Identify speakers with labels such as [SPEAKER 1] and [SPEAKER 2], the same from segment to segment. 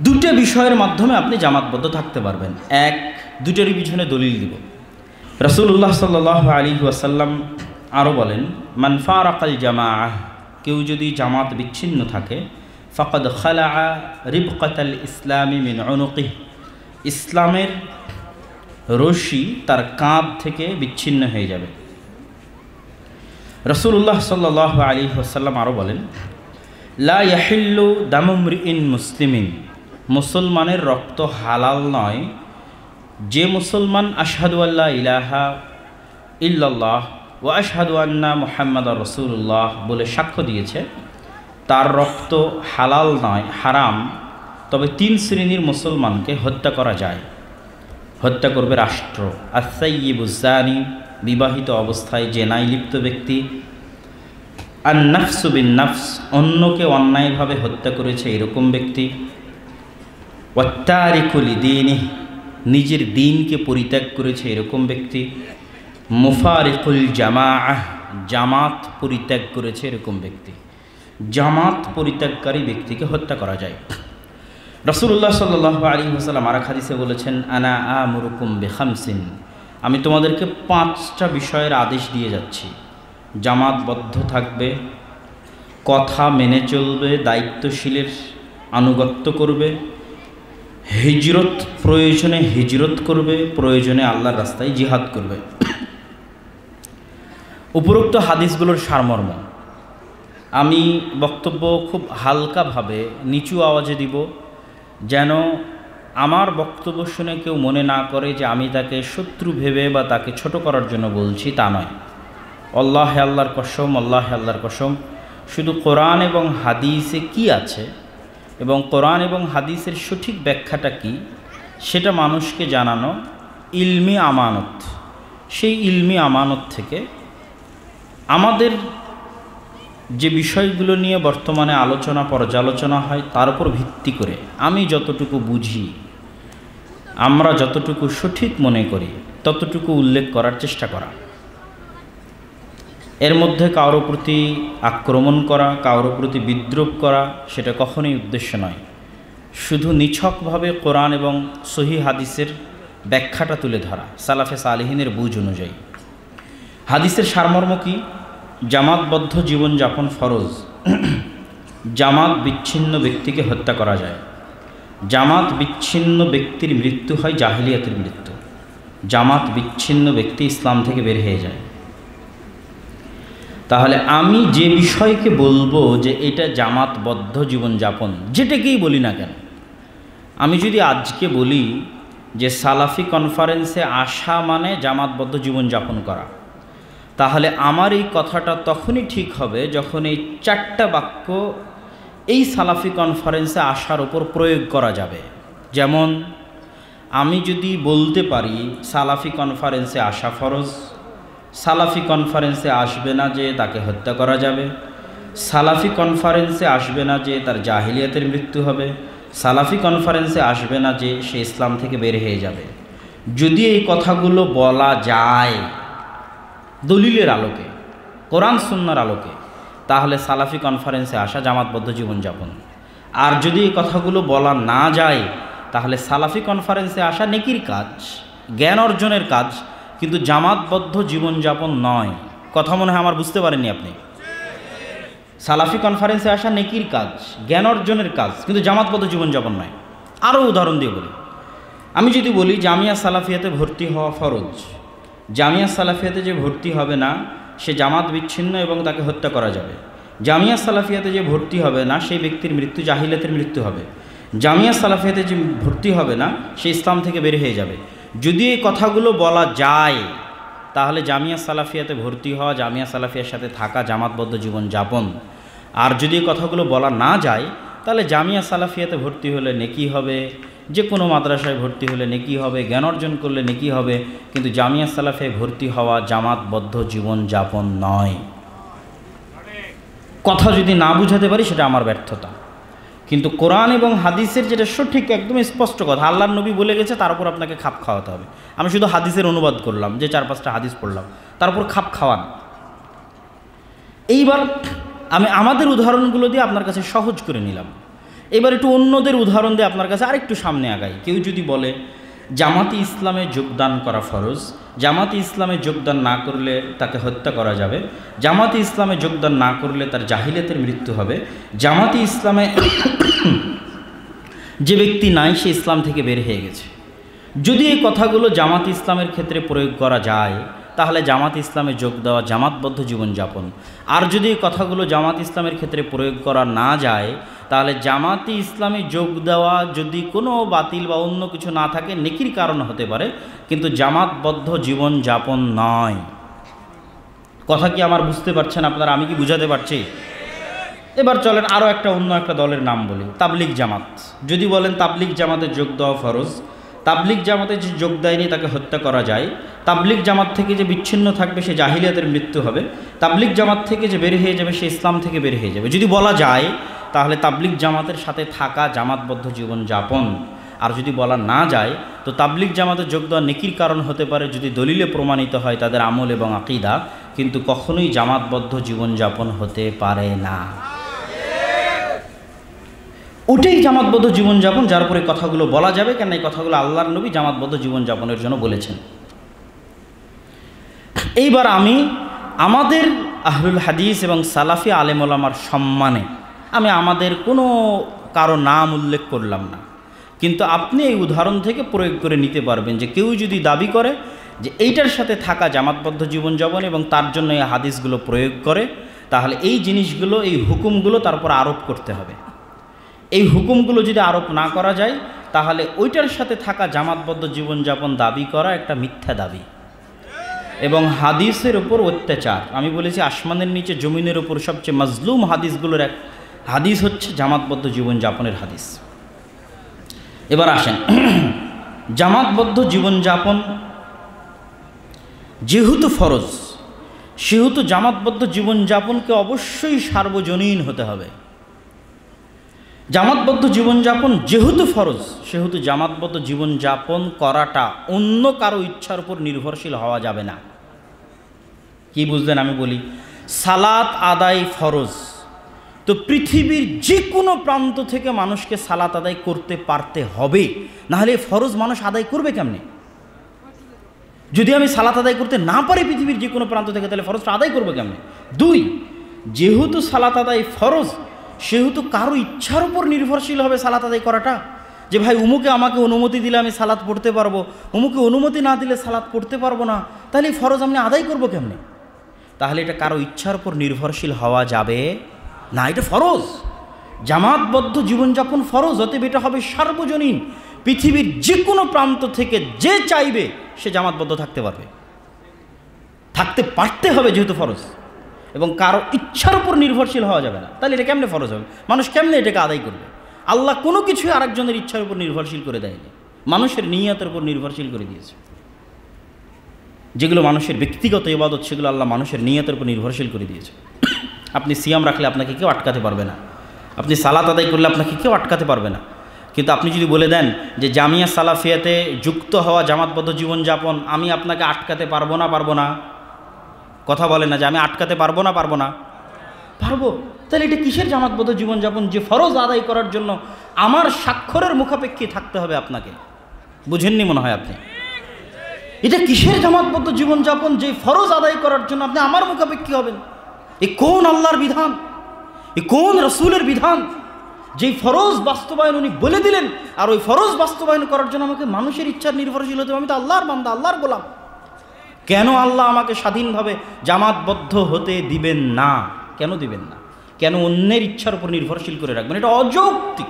[SPEAKER 1] দুটো বিষয়ের মাধ্যমে আপনি জামাতবদ্ধ থাকতে পারবেন। এক, দুটোরই পিছনে দলিল দিব। রাসূলুল্লাহ সাল্লাল্লাহু আলাইহি ওয়াসাল্লাম আরও বলেন, মান ফারাকাল জামাআহ, কেউ যদি জামাত বিচ্ছিন্ন থাকে, ফাকাদ খালাআ রিবকাতাল ইসলামি মিন উনুকিহি, ইসলামের রশি তার কাঁধ থেকে বিচ্ছিন্ন হয়ে যাবে। রাসূলুল্লাহ সাল্লাল্লাহু আলাইহি ওয়াসাল্লাম আরও বলেন, লা ইয়াহিল্লু দামু মরিইন মুসলিমিন, মুসলমানের রক্ত হালাল নয় যে মুসলমান আশহাদু আল্লা ইলাহা ইল্লাল্লাহ ওয়া আশহাদু আন্না মুহাম্মাদার রাসূলুল্লাহ বলে সাক্ষ্য দিয়েছে, তার রক্ত হালাল নয়, হারাম। তবে তিন শ্রেণীর মুসলমানকে হত্যা করা যায়। হত্যা করবে রাষ্ট্র, আস-সাইয়্যিবুজ জানি, বিবাহিত অবস্থায় জেনায় লিপ্ত ব্যক্তি, আন-নাফসু বিন-নাফস, অন্যকে অন্যায়ভাবে হত্যা করেছে এরকম ব্যক্তি, ওয়াত-তারিকু লিদীনিহি, নিজের দিনকে পরিত্যাগ করেছে এরকম ব্যক্তি, মুফারিকুল জামাআহ, জামাত পরিত্যাগ করেছে এরকম ব্যক্তি। জামাত পরিত্যাগকারী ব্যক্তিকে হত্যা করা যায়। রাসূলুল্লাহ সাল্লাল্লাহু আলাইহি ওয়াসাল্লাম আর এক হাদিসে বলেছেন, আনা আমুরুকুম বিখামসিন, আমি তোমাদেরকে 5টা বিষয়ের আদেশ দিয়ে যাচ্ছি। জামাতবদ্ধ থাকবে, কথা মেনে চলবে, দায়িত্বশীলের আনুগত্য করবে, হিজরত, প্রয়োজনে হিজরত করবে, প্রয়োজনে আল্লাহর রাস্তায় জিহাদ করবে। উপরোক্ত হাদিসগুলোর সারমর্ম আমি বক্তব্য খুব হালকাভাবে নিচু আওয়াজে দিব, যেন আমার বক্তব্য শুনে কেউ মনে না করে যে আমি তাকে শত্রু ভেবে বা তাকে ছোট করার জন্য বলছি, তা নয়। আল্লাহে আল্লাহর কসম, আল্লাহে আল্লাহর কসম, শুধু কোরআন এবং হাদিসে কি আছে এবং কোরআন এবং হাদিসের সঠিক ব্যাখ্যাটা কি সেটা মানুষকে জানানো ইলমি আমানত। সেই ইলমি আমানত থেকে আমাদের যে বিষয়গুলো নিয়ে বর্তমানে আলোচনা পর্যালোচনা হয় তার উপর ভিত্তি করে আমি যতটুকু বুঝি, আমরা যতটুকু সঠিক মনে করি ততটুকু উল্লেখ করার চেষ্টা করা। এর মধ্যে কারোর প্রতি আক্রমণ করা, কারোর প্রতি বিদ্রুপ করা সেটা কখনোই উদ্দেশ্য নয়। শুধু নিছকভাবে কোরআন এবং সহিহ হাদিসের ব্যাখ্যাটা তুলে ধরা, সালাফে সালেহিনের বুঝ অনুযায়ী। হাদিসের সারমর্ম কি? জামাতবদ্ধ জীবনযাপন ফরজ। জামাত বিচ্ছিন্ন ব্যক্তিকে হত্যা করা যায়। জামাত বিচ্ছিন্ন ব্যক্তির মৃত্যু হয় জাহিলিয়াতের মৃত্যু। জামাত বিচ্ছিন্ন ব্যক্তি ইসলাম থেকে বের হয়ে যায়। তাহলে আমি যে বিষয়কে বলবো যে এটা জামাতবদ্ধ জীবনযাপন, যেটাকেই বলি না কেন, আমি যদি আজকে বলি যে সালাফি কনফারেন্সে আসা মানে জামাতবদ্ধ জীবনযাপন করা, তাহলে আমার এই কথাটা তখনই ঠিক হবে যখন এই 4টা বাক্য এই সালাফি কনফারেন্সে আসার ওপর প্রয়োগ করা যাবে। যেমন আমি যদি বলতে পারি সালাফি কনফারেন্সে আসা ফরজ, সালাফি কনফারেন্সে আসবে না যে তাকে হত্যা করা যাবে, সালাফি কনফারেন্সে আসবে না যে তার জাহিলিয়াতের মৃত্যু হবে, সালাফি কনফারেন্সে আসবে না যে সে ইসলাম থেকে বের হয়ে যাবে। যদি এই কথাগুলো বলা যায় দলিলের আলোকে, কোরআন সুন্নাহর আলোকে, তাহলে সালাফি কনফারেন্সে আসা জামাতবদ্ধ জীবনযাপন। আর যদি এই কথাগুলো বলা না যায় তাহলে সালাফি কনফারেন্সে আসা নেকির কাজ, জ্ঞান অর্জনের কাজ, কিন্তু জামাতবদ্ধ জীবনযাপন নয়। কথা মনে হয় আমার বুঝতে পারেননি আপনি। সালাফি কনফারেন্সে আসা নেকির কাজ, জ্ঞান অর্জনের কাজ, কিন্তু জামাতবদ্ধ জীবনযাপন নয়। আরও উদাহরণ দিয়ে বলি, আমি যদি বলি জামিয়া সালাফিয়াতে ভর্তি হওয়া ফরজ, জামিয়া সালাফিয়াতে যে ভর্তি হবে না সে জামাত বিচ্ছিন্ন এবং তাকে হত্যা করা যাবে। জামিয়া সালাফিয়াতে যে ভর্তি হবে না সেই ব্যক্তির মৃত্যু জাহিলিয়াতের মৃত্যু হবে। জামিয়া সালাফিয়াতে যে ভর্তি হবে না সে ইসলাম থেকে বের হয়ে যাবে। যদি এই কথাগুলো বলা যায় তাহলে জামিয়া সালাফিয়াতে ভর্তি হওয়া, জামিয়া সালাফিয়ার সাথে থাকা জামাতবদ্ধ জীবনযাপন। আর যদি এই কথাগুলো বলা না যায় তাহলে জামিয়া সালাফিয়াতে ভর্তি হলে নেকি হবে, যে কোনো মাদ্রাসায় ভর্তি হলে নেকি হবে, জ্ঞান অর্জন করলে নেকি হবে, কিন্তু জামিয়া সালাফিয়ায় ভর্তি হওয়া জামাতবদ্ধ জীবনযাপন নয়। কথা যদি না বুঝাতে পারি সেটা আমার ব্যর্থতা। কিন্তু কোরআন এবং হাদিসের যেটা সঠিক একদম স্পষ্ট কথা, আল্লাহর নবী বলে গেছে, তার উপর আপনাকে খাপ খাওয়াতে হবে। আমি শুধু হাদিসের অনুবাদ করলাম, যে 4-5টা হাদিস পড়লাম, তার উপর খাপ খাওয়ান। এইবার আমি আমাদের উদাহরণগুলো দিয়ে আপনার কাছে সহজ করে নিলাম। এবার একটু অন্যদের উদাহরণ দিয়ে আপনার কাছে আরেকটু সামনে আগাই। কেউ যদি বলে জামাতে ইসলামে যোগদান করা ফরজ, জামাতে ইসলামে যোগদান না করলে তাকে হত্যা করা যাবে, জামাতে ইসলামে যোগদান না করলে তার জাহিলিয়াতের মৃত্যু হবে, জামাতে ইসলামে যে ব্যক্তি নাই সে ইসলাম থেকে বের হয়ে গেছে। যদি এই কথাগুলো জামাত ইসলামের ক্ষেত্রে প্রয়োগ করা যায় তাহলে জামাত ইসলামে যোগ দেওয়া জামাতবদ্ধ জীবনযাপন। আর যদি এই কথাগুলো জামাত ইসলামের ক্ষেত্রে প্রয়োগ করা না যায় তাহলে জামাতে ইসলামে যোগ দেওয়া যদি কোনো বাতিল বা অন্য কিছু না থাকে নেকির কারণ হতে পারে, কিন্তু জামাতবদ্ধ জীবনযাপন নয়। কথা কি আমার বুঝতে পারছেন আপনারা? আমি কি বুঝাতে পারছি? এবার চলেন আরও অন্য একটা দলের নাম বলি, তাবলিগ জামাত। যদি বলেন তাবলিগ জামাতে যোগ দেওয়া ফরজ, তাবলিগ জামাতে যে যোগ দেয়নি তাকে হত্যা করা যায়, তাবলিগ জামাত থেকে যে বিচ্ছিন্ন থাকবে সে জাহিলিয়াতের মৃত্যু হবে, তাবলিগ জামাত থেকে যে বের হয়ে যাবে সে ইসলাম থেকে বের হয়ে যাবে, যদি বলা যায় তাহলে তাবলিগ জামাতের সাথে থাকা জামাতবদ্ধ জীবনযাপন। আর যদি বলা না যায় তো তাবলিগ জামাতে যোগ দেওয়া নেকির কারণ হতে পারে যদি দলিলে প্রমাণিত হয় তাদের আমল এবং আকীদা, কিন্তু কখনোই জামাতবদ্ধ জীবনযাপন হতে পারে না। ওটাই জামাতবদ্ধ জীবনযাপন যার উপরে কথাগুলো বলা যাবে, কেন এই কথাগুলো আল্লাহর নবী জামাতবদ্ধ জীবনযাপনের জন্য বলেছেন। এইবার আমি আমাদের আহলুল হাদিস এবং সালাফি আলেম ওলামার সম্মানে আমি আমাদের কোনো কারো নাম উল্লেখ করলাম না, কিন্তু আপনি এই উদাহরণ থেকে প্রয়োগ করে নিতে পারবেন যে কেউ যদি দাবি করে যে এইটার সাথে থাকা জামাতবদ্ধ জীবনযাপন এবং তার জন্য এই হাদিসগুলো প্রয়োগ করে, তাহলে এই জিনিসগুলো, এই হুকুমগুলো তারপর আরোপ করতে হবে। এই হুকুমগুলো যদি আরোপ না করা যায় তাহলে ওইটার সাথে থাকা জামাতবদ্ধ জীবনযাপন দাবি করা একটা মিথ্যা দাবি এবং হাদিসের ওপর অত্যাচার। আমি বলেছি আসমানের নিচে জমিনের ওপর সবচেয়ে মাজলুম হাদিসগুলোর এক হাদিস হচ্ছে জামাতবদ্ধ জীবনযাপনের হাদিস। এবার আসেন, জামাতবদ্ধ জীবনযাপন যেহেতু ফরজ সেহেতু জামাতবদ্ধ জীবনযাপনকে অবশ্যই সার্বজনীন হতে হবে। জামাতবদ্ধ জীবনযাপন যেহেতু ফরজ সেহেতু জামাতবদ্ধ জীবনযাপন করাটা অন্য কারো ইচ্ছার উপর নির্ভরশীল হওয়া যাবে না। কি বুঝলেন? আমি বলি সালাত আদায় ফরজ, তো পৃথিবীর যে কোনো প্রান্ত থেকে মানুষকে সালাত আদায় করতে পারতে হবে, নাহলে ফরজ মানুষ আদায় করবে কেমনে? যদি আমি সালাত আদায় করতে না পারি পৃথিবীর যে কোনো প্রান্ত থেকে, তাহলে ফরজটা আদায় করবো কেমনে? দুই, যেহেতু সালাত আদায় ফরজ সেহেতু কারো ইচ্ছার উপর নির্ভরশীল হবে সালাত আদায় করাটা, যে ভাই উমুকে আমাকে অনুমতি দিলে আমি সালাত পড়তে পারবো, উমুকে অনুমতি না দিলে সালাত পড়তে পারবো না, তাহলে এই ফরজ আমি আদায় করবো কেমনে? তাহলে এটা কারো ইচ্ছার উপর নির্ভরশীল হওয়া যাবে না, এটা ফরজ। জামাতবদ্ধ জীবনযাপন ফরজ, অতএব এটা হবে সার্বজনীন। পৃথিবীর যে কোনো প্রান্ত থেকে যে চাইবে সে জামাতবদ্ধ থাকতে পারবে, থাকতে পারতে হবে যেহেতু ফরজ, এবং কারো ইচ্ছার উপর নির্ভরশীল হওয়া যাবে না। তাহলে এটা কেমনে ফরজ হবে? মানুষ কেমনে এটাকে আদায় করবে? আল্লাহ কোনো কিছুই আরেকজনের ইচ্ছার উপর নির্ভরশীল করে দেয়নি, মানুষের নিয়তের উপর নির্ভরশীল করে দিয়েছে। যেগুলো মানুষের ব্যক্তিগত ইবাদত সেগুলো আল্লাহ মানুষের নিয়তের উপর নির্ভরশীল করে দিয়েছে। আপনি সিয়াম রাখলে আপনাকে কেউ আটকাতে পারবে না, আপনি সালাত আদায় করলে আপনাকে কেউ আটকাতে পারবে না। কিন্তু আপনি যদি বলে দেন যে জামিয়া সালাফিয়াতে যুক্ত হওয়া জামাতবদ্ধ জীবনযাপন আমি আপনাকে আটকাতে পারবো না, কথা বলে না যে আমি আটকাতে পারবো না, পারবো, তাহলে এটা কিসের জামাতবদ্ধ জীবনযাপন যে ফরজ আদায় করার জন্য আমার স্বাক্ষরের মুখাপেক্ষী থাকতে হবে আপনাকে? বুঝেননি মনে হয় আপনি। এটা কিসের জামাতবদ্ধ জীবনযাপন যে ফরজ আদায় করার জন্য আপনি আমার মুখাপেক্ষী হবেন? এ কোন আল্লাহর বিধান, এ কোন রসুলের বিধান? যেই ফরজ বাস্তবায়ন উনি বলে দিলেন, আর ওই ফরজ বাস্তবায়ন করার জন্য আমাকে মানুষের ইচ্ছার নির্ভরশীল হতে হবে? আমি তো আল্লাহর বান্দা, আল্লাহর গোলাম। কেন আল্লাহ আমাকে স্বাধীনভাবে জামাতবদ্ধ হতে দিবেন না? কেন দিবেন না? কেন অন্যের ইচ্ছার উপর নির্ভরশীল করে রাখবেন? এটা অযৌক্তিক।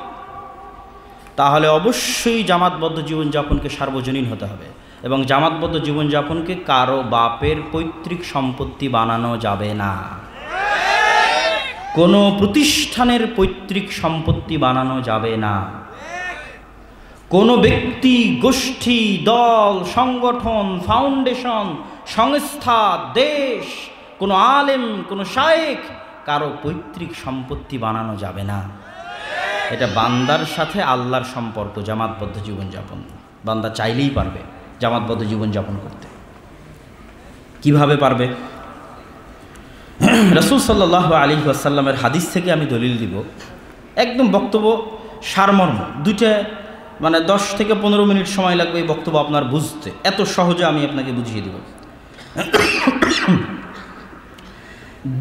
[SPEAKER 1] তাহলে অবশ্যই জামাতবদ্ধ জীবনযাপনকে সার্বজনীন হতে হবে, এবং জামাতবদ্ধ জীবনযাপনকে কারো বাপের পৈতৃক সম্পত্তি বানানো যাবে না, কোনো প্রতিষ্ঠানের পৈতৃক সম্পত্তি বানানো যাবে না, কোনো ব্যক্তি, গোষ্ঠী, দল, সংগঠন, ফাউন্ডেশন, সংস্থা, দেশ, কোনো আলেম, কোনো শায়েখ কারো পৈতৃক সম্পত্তি বানানো যাবে না। এটা বান্দার সাথে আল্লাহর সম্পর্ক, জামাতবদ্ধ জীবনযাপন। বান্দা চাইলেই পারবে জামাতবদ্ধ জীবনযাপন করতে। কিভাবে পারবে? রাসূল সাল্লাল্লাহু আলাইহি ওয়াসাল্লামের হাদিস থেকে আমি দলিল দিব, একদম বক্তব্য সারমর্ম দুইটা, মানে 10 থেকে 15 মিনিট সময় লাগবে এই বক্তব্য আপনার বুঝতে, এত সহজে আমি আপনাকে বুঝিয়ে দেব।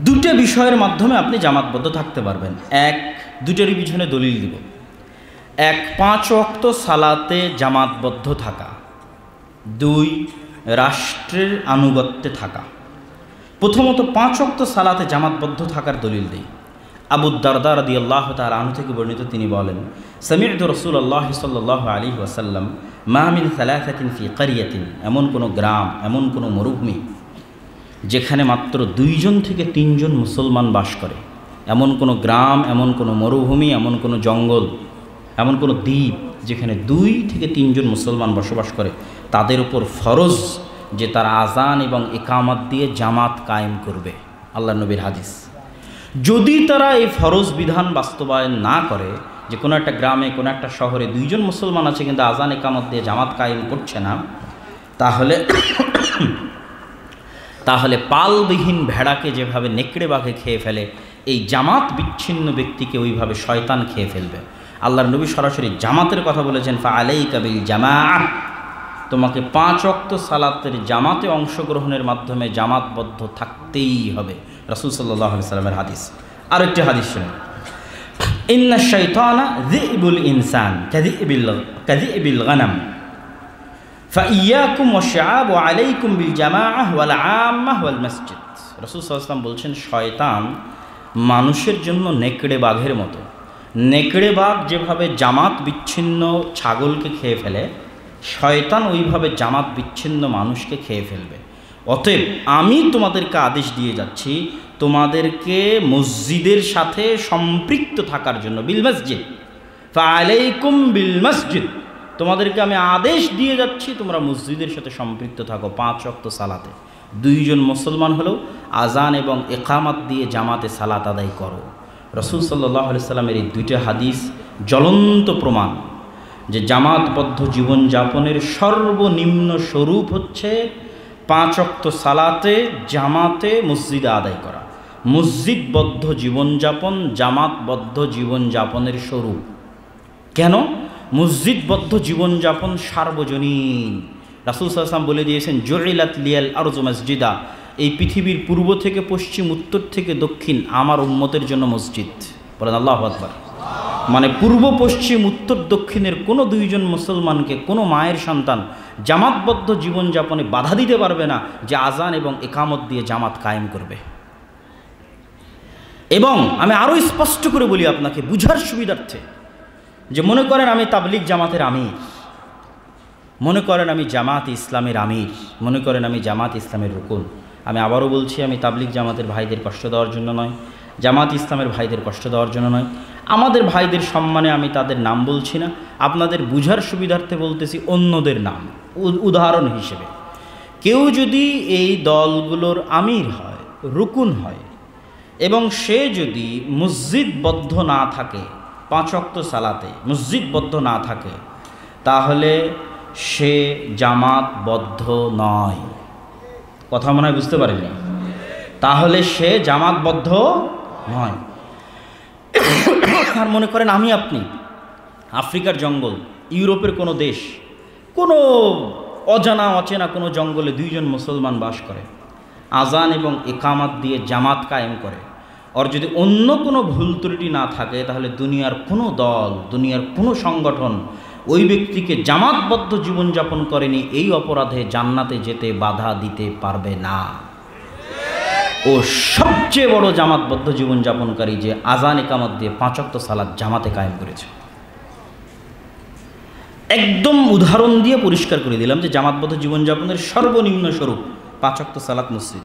[SPEAKER 1] দুটো বিষয়ের মাধ্যমে আপনি জামাতবদ্ধ থাকতে পারবেন। এক, দুটোরই পিছনে দলিল দিব। এক, 5 ওয়াক্ত সালাতে জামাতবদ্ধ থাকা। 2, রাষ্ট্রের আনুগত্যে থাকা। প্রথমত 5 ওয়াক্ত সালাতে জামাতবদ্ধ থাকার দলিল দেই। আবু দারদা রাদিয়াল্লাহু তাআলা আনহু থেকে বর্ণিত, তিনি বলেন, সামি'তু রাসূলুল্লাহ সাল্লাল্লাহু আলাইহি ওয়াসাল্লাম মা মিন সালাসাতিন ফি ক্বরিয়াতিন, এমন কোনো গ্রাম, এমন কোনো মরুভূমি যেখানে মাত্র 2 জন থেকে 3 জন মুসলমান বাস করে, এমন কোনো গ্রাম, এমন কোনো মরুভূমি, এমন কোনো জঙ্গল, এমন কোনো দ্বীপ যেখানে 2 থেকে 3 জন মুসলমান বসবাস করে, তাদের উপর ফরজ যে তারা আজান এবং ইকামত দিয়ে জামাত কায়েম করবে। আল্লাহর নবীর হাদিস। যদি তারা এই ফরজ বিধান বাস্তবায়ন না করে, যে কোনো একটা গ্রামে, কোনো একটা শহরে 2 জন মুসলমান আছে কিন্তু আজান ইকামত দিয়ে জামাত কায়েম করছে না, তাহলে পালবিহীন ভেড়াকে যেভাবে নেকড়ে বাঘে খেয়ে ফেলে, এই জামাত বিচ্ছিন্ন ব্যক্তিকে ওইভাবে শয়তান খেয়ে ফেলবে। আল্লাহর নবী সরাসরি জামাতের কথা বলেছেন, ফাআলাইকা বিল জামাআহ, তোমাকে 5 ওয়াক্ত সালাতের জামাতে অংশগ্রহণের মাধ্যমে জামাতবদ্ধ থাকতেই হবে। রাসূল সাল্লাল্লাহু আলাইহি ওয়াসাল্লামের হাদিস। আরেকটি হাদিস শুনুন, ইন্না শাইতানা যিবুল ইনসান কাযিবিল গানাম ফাইয়াকুম ওয়াশআব ওয়া আলাইকুম বিল জামাআহ ওয়াল আম্মাহ ওয়াল মসজিদ। রাসূল সাল্লাল্লাহু আলাইহি ওয়াসাল্লাম বলছেন, শয়তান মানুষের জন্য নেকড়ে বাঘের মতো। নেকড়ে বাঘ যেভাবে জামাত বিচ্ছিন্ন ছাগলকে খেয়ে ফেলে, শয়তান ওইভাবে জামাত বিচ্ছিন্ন মানুষকে খেয়ে ফেলবে। অতএব আমি তোমাদেরকে আদেশ দিয়ে যাচ্ছি, তোমাদেরকে মসজিদের সাথে সম্পৃক্ত থাকার জন্য, বিল মসজিদ, ফাআলাইকুম বিল মসজিদ, তোমাদেরকে আমি আদেশ দিয়ে যাচ্ছি তোমরা মসজিদের সাথে সম্পৃক্ত থাকো 5 ওয়াক্ত সালাতে। 2 জন মুসলমান হলেও আজান এবং ইকামত দিয়ে জামাতে সালাত আদায় করো। রাসূল সাল্লাল্লাহু আলাইহি সাল্লামের এই 2টা হাদিস জ্বলন্ত প্রমাণ যে জামাতবদ্ধ জীবনযাপনের সর্বনিম্ন স্বরূপ হচ্ছে 5 ওয়াক্ত সালাতে জামাতে মসজিদে আদায় করা। মসজিদবদ্ধ জীবনযাপন জামাতবদ্ধ জীবনযাপনের স্বরূপ। কেন? মসজিদবদ্ধ জীবনযাপন সার্বজনীন। রাসূল সাল্লাল্লাহু আলাইহি ওয়াসাল্লাম বলে দিয়েছেন, জুইলাত লিয়াল আরজু মসজিদা, এই পৃথিবীর পূর্ব থেকে পশ্চিম, উত্তর থেকে দক্ষিণ আমার উম্মতের জন্য মসজিদ। বলেন আল্লাহু আকবার। মানে পূর্ব পশ্চিম উত্তর দক্ষিণের কোনো 2 জন মুসলমানকে কোনো মায়ের সন্তান জামাতবদ্ধ জীবনযাপনে বাধা দিতে পারবে না যে আজান এবং ইকামত দিয়ে জামাত কায়েম করবে। এবং আমি আরও স্পষ্ট করে বলি আপনাকে বুঝার সুবিধার্থে, যে মনে করেন আমি তাবলিগ জামাতের আমির, মনে করেন আমি জামাত ইসলামের আমির, মনে করেন আমি জামাত ইসলামের রুকুন। আমি আবারও বলছি, আমি তাবলিগ জামাতের ভাইদের কষ্ট দেওয়ার জন্য নয়, জামাত ইসলামের ভাইদের কষ্ট দেওয়ার জন্য নয়, আমাদের ভাইদের সম্মানে আমি তাদের নাম বলছি না, আপনাদের বুঝার সুবিধার্থে বলতেছি অন্যদের নাম উদাহরণ হিসেবে। কেউ যদি এই দলগুলোর আমির হয়, রুকুন হয়, এবং সে যদি মসজিদবদ্ধ না থাকে, 5 ওয়াক্ত সালাতে মসজিদবদ্ধ না থাকে, তাহলে সে জামাতবদ্ধ নয়। কথা মনে হয় বুঝতে পারেনি? তাহলে সে জামাতবদ্ধ নয়। আর মনে করেন আমি আপনি আফ্রিকার জঙ্গল, ইউরোপের কোনো দেশ, কোনো অজানা অচেনা কোনো জঙ্গলে 2 জন মুসলমান বাস করে, আজান এবং ইকামত দিয়ে জামাত কায়েম করে। আর যদি অন্য কোনো ভুল ত্রুটি না থাকে, তাহলে দুনিয়ার কোনো দল, দুনিয়ার কোনো সংগঠন ওই ব্যক্তিকে জামাতবদ্ধ জীবনযাপন করেনি এই অপরাধে জান্নাতে যেতে বাধা দিতে পারবে না। ও সবচেয়ে বড় জামাতবদ্ধ জীবনযাপনকারী যে আজান ইকামত দিয়ে 5 ওয়াক্ত সালাত জামাতে কায়েম করেছে। একদম উদাহরণ দিয়ে পরিষ্কার করে দিলাম যে জামাতবদ্ধ জীবনযাপনের সর্বনিম্ন স্বরূপ 5 ওয়াক্ত সালাত মসজিদ।